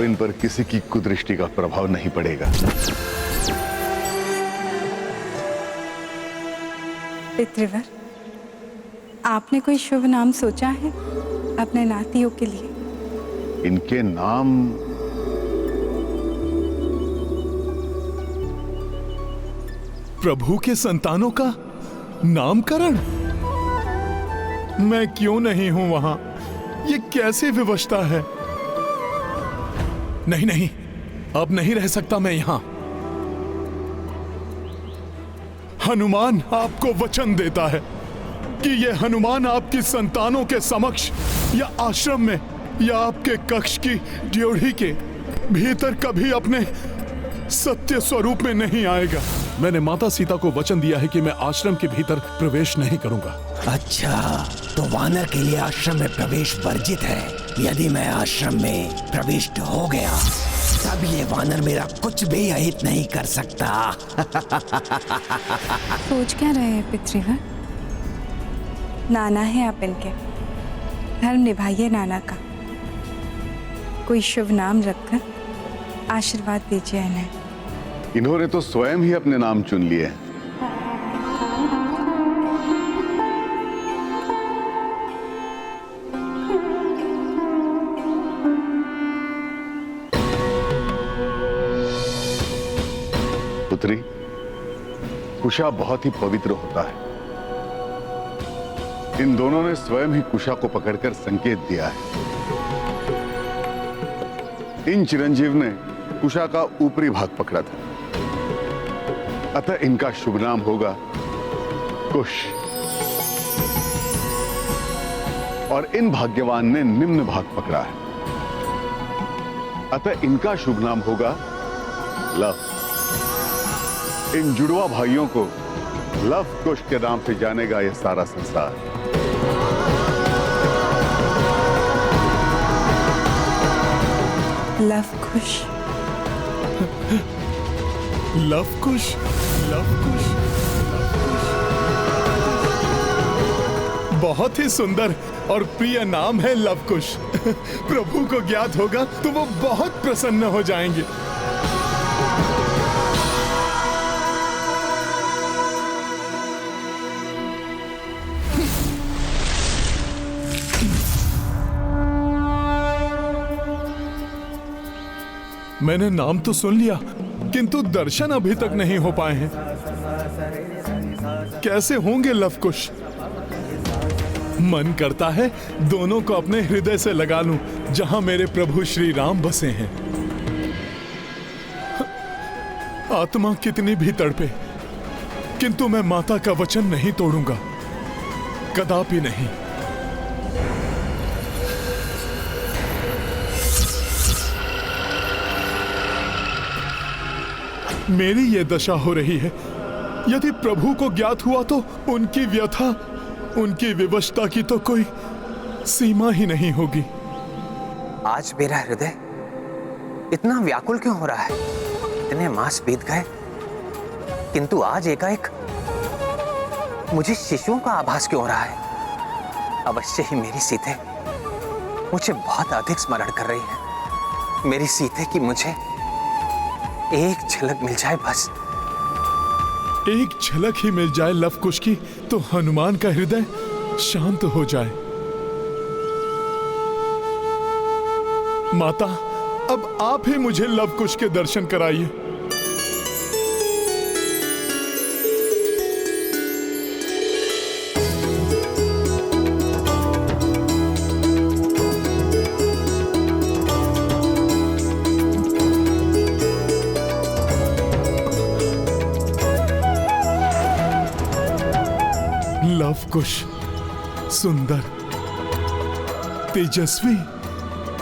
अब इन पर किसी की कुदृष्टि का प्रभाव नहीं पड़ेगा। पितृवर, आपने कोई शुभ नाम सोचा है अपने नातियों के लिए? इनके नाम प्रभु के संतानों का नामकरण? मैं क्यों नहीं हूं वहां? ये कैसे विवशता है? नहीं नहीं, अब नहीं रह सकता मैं यहां। हनुमान आपको वचन देता है कि ये हनुमान आपकी संतानों के समक्ष या आश्रम में या आपके कक्ष की ड्योढ़ी के भीतर कभी अपने सत्य स्वरूप में नहीं आएगा। मैंने माता सीता को वचन दिया है कि मैं आश्रम के भीतर प्रवेश नहीं करूंगा। अच्छा, तो वानर के लिए आश्रम में प्रवेश वर्जित है। यदि मैं आश्रम में प्रविष्ट हो गया तब ये वानर मेरा कुछ भी अहित नहीं कर सकता। सोच क्या रहे हैं पितृवर? नाना है आप इनके, धर्म निभाइए नाना का। कोई शुभ नाम रखकर आशीर्वाद दीजिए इन्हें। इन्होंने तो स्वयं ही अपने नाम चुन लिए हैं। पुत्री, कुशा बहुत ही पवित्र होता है। इन दोनों ने स्वयं ही कुशा को पकड़कर संकेत दिया है। इन चिरंजीव ने कुशा का ऊपरी भाग पकड़ा था, अतः इनका शुभ नाम होगा कुश। और इन भाग्यवान ने निम्न भाग पकड़ा है, अतः इनका शुभ नाम होगा लव। इन जुड़वा भाइयों को लव कुश के नाम से जानेगा यह सारा संसार। लव कुश, लव कुश, लव कुश, बहुत ही सुंदर और प्रिय नाम है लव कुश। प्रभु को ज्ञात होगा तो वो बहुत प्रसन्न हो जाएंगे। मैंने नाम तो सुन लिया, किंतु दर्शन अभी तक नहीं हो पाए हैं। कैसे होंगे लव कुश? मन करता है दोनों को अपने हृदय से लगा लूं, जहां मेरे प्रभु श्री राम बसे हैं। आत्मा कितनी भी तड़पे, किंतु मैं माता का वचन नहीं तोड़ूंगा, कदापि नहीं। मेरी ये दशा हो रही है, यदि प्रभु को ज्ञात हुआ तो उनकी व्यथा, उनकी विवशता की तो कोई सीमा ही नहीं होगी। आज मेरा हृदय इतना व्याकुल क्यों हो रहा है? इतने मास बीत गए, किंतु आज एकाएक मुझे शिशुओं का आभास क्यों हो रहा है? अवश्य ही मेरी सीते मुझे बहुत अधिक स्मरण कर रही है। मेरी सीते की मुझे एक झलक मिल जाए बस। एक झलक ही मिल जाए लव कुश की तो हनुमान का हृदय शांत हो जाए। माता, अब आप ही मुझे लव कुश के दर्शन कराइए। लव कुश, सुंदर, तेजस्वी,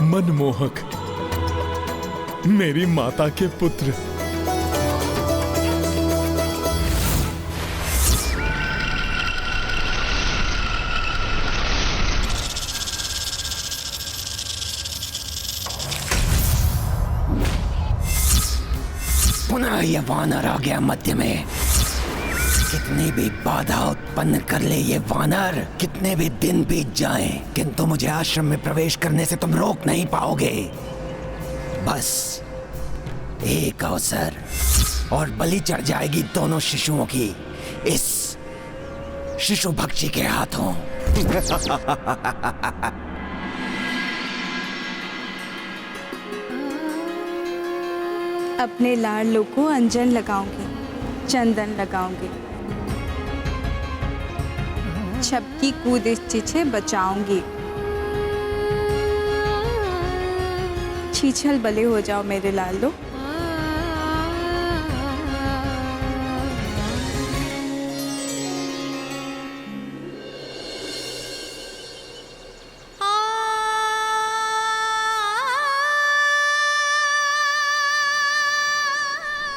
मनमोहक, मेरी माता के पुत्र। पुनः यह वानर आ गया मध्य में। कितनी भी बाधा उत्पन्न कर ले ये वानर, कितने भी दिन बीत जाएं, किंतु मुझे आश्रम में प्रवेश करने से तुम रोक नहीं पाओगे। बस एक अवसर और बलि चढ़ जाएगी दोनों शिशुओं की इस शिशु भक्षी के हाथों। अपने लाडलों को अंजन लगाऊंगी, चंदन लगाऊंगी, छपकी कुदृष्टि से बचाऊंगी। छीछल भले हो जाओ मेरे लाडलो।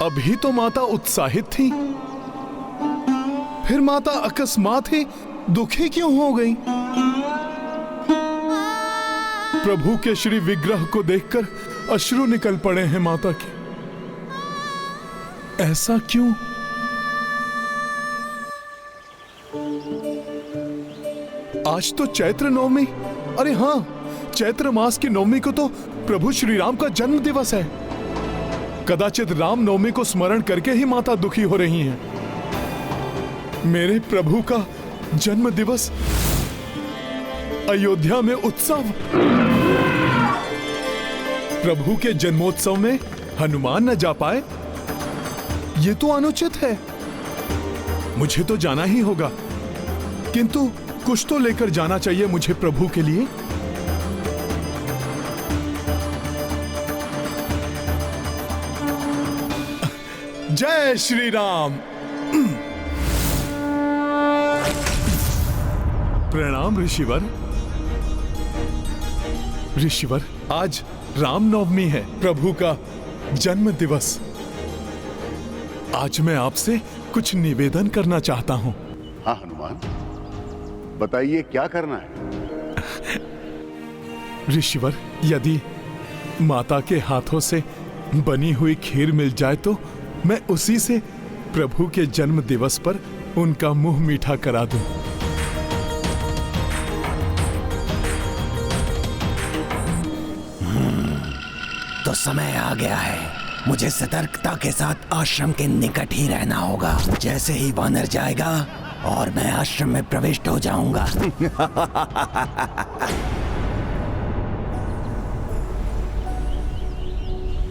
अभी तो माता उत्साहित थी, फिर माता अकस्मात ही दुखी क्यों हो गई? प्रभु के श्री विग्रह को देखकर अश्रु निकल पड़े हैं माता के। ऐसा क्यों? आज तो चैत्र नवमी। अरे हाँ, चैत्र मास की नवमी को तो प्रभु श्री राम का जन्म दिवस है। कदाचित राम नवमी को स्मरण करके ही माता दुखी हो रही हैं। मेरे प्रभु का जन्म दिवस, अयोध्या में उत्सव। प्रभु के जन्मोत्सव में हनुमान न जा पाए, ये तो अनुचित है। मुझे तो जाना ही होगा, किंतु कुछ तो लेकर जाना चाहिए मुझे प्रभु के लिए। जय श्री राम। प्रणाम ऋषिवर। ऋषिवर, आज रामनवमी है, प्रभु का जन्म दिवस। आज मैं आपसे कुछ निवेदन करना चाहता हूं। हाँ हनुमान, बताइए क्या करना है। ऋषिवर, यदि माता के हाथों से बनी हुई खीर मिल जाए तो मैं उसी से प्रभु के जन्म दिवस पर उनका मुंह मीठा करा दूं। तो समय आ गया है। मुझे सतर्कता के साथ आश्रम के निकट ही रहना होगा। जैसे ही वानर जाएगा और मैं आश्रम में प्रविष्ट हो जाऊंगा।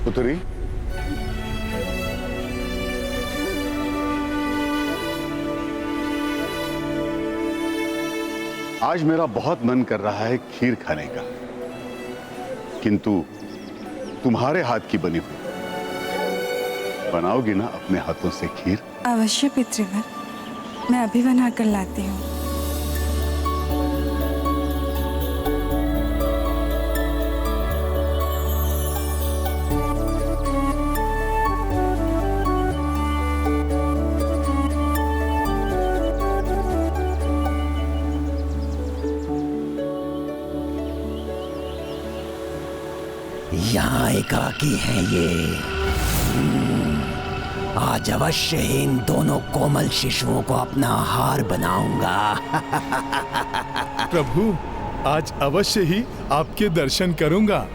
पुत्री, आज मेरा बहुत मन कर रहा है खीर खाने का, किंतु तुम्हारे हाथ की बनी हुई। बनाओगी ना अपने हाथों से खीर? अवश्य पितृवर, मैं अभी बना कर लाती हूँ। यहाँ एकाकी हैं ये। आज अवश्य ही इन दोनों कोमल शिशुओं को अपना आहार बनाऊंगा। प्रभु, आज अवश्य ही आपके दर्शन करूंगा।